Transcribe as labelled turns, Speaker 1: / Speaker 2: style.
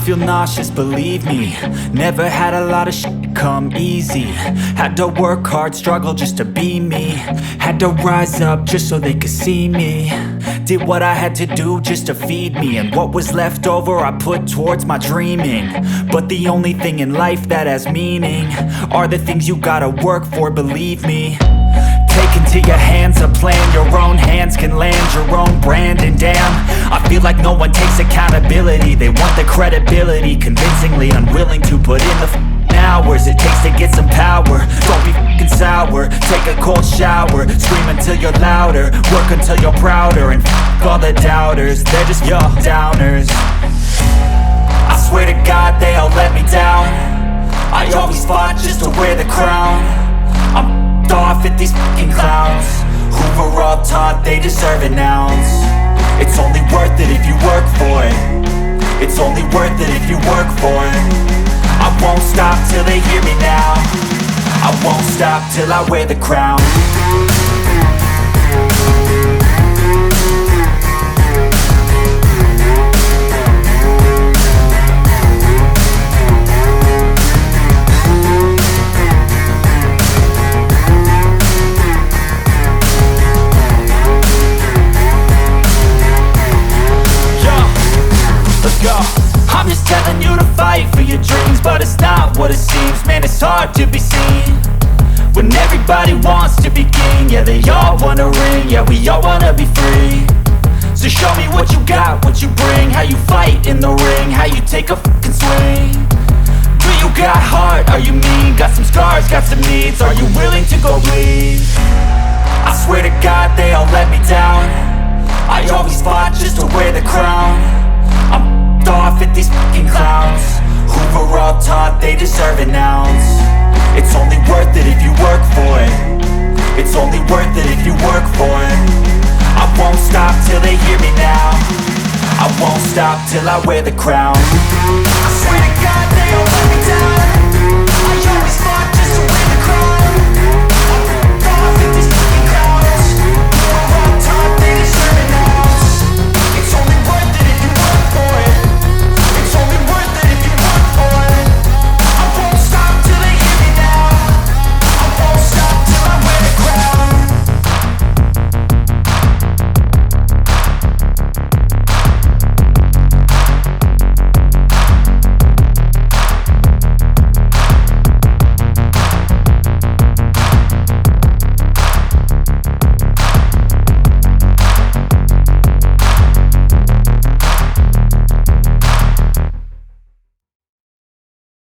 Speaker 1: feel nauseous, believe me. Never had a lot of shit come easy. Had to work hard, struggle just to be me. Had to rise up just so they could see me. Did what I had to do just to feed me, and what was left over I put towards my dreaming. But the only thing in life that has meaning are the things you gotta work for, believe me. Take into your hands a plan, your own hands can land your own brand. And damn, I feel like no one takes accountability. They want the credibility, convincingly unwilling to put in the hours it takes to get some power. Don't be f***ing sour, take a cold shower. Scream until you're louder, work until you're prouder. And f*** all the doubters, they're just your downers. I swear to God they all let me down. I always fought just to wear the crown. I'm off at these fucking clowns who were all taught they deserve an ounce. It's only worth it if you work for it. It's only worth it if you work for it. I won't stop till they hear me now. I won't stop till I wear the crown. I'm just telling you to fight for your dreams, but it's not what it seems. Man, it's hard to be seen when everybody wants to be king. Yeah, they all wanna ring, yeah, we all wanna be free. So show me what you got, what you bring, how you fight in the ring, how you take a fucking swing. Do you got heart, are you mean? Got some scars, got some needs, are you willing to go bleed? I swear to God they all let me down. I always fought just to wear the crown. I'm off at these fucking clowns who were all taught they deserve an ounce. It's only worth it if you work for it. It's only worth it if you work for it. I won't stop till they hear me now. I won't stop till I wear the crown. I swear to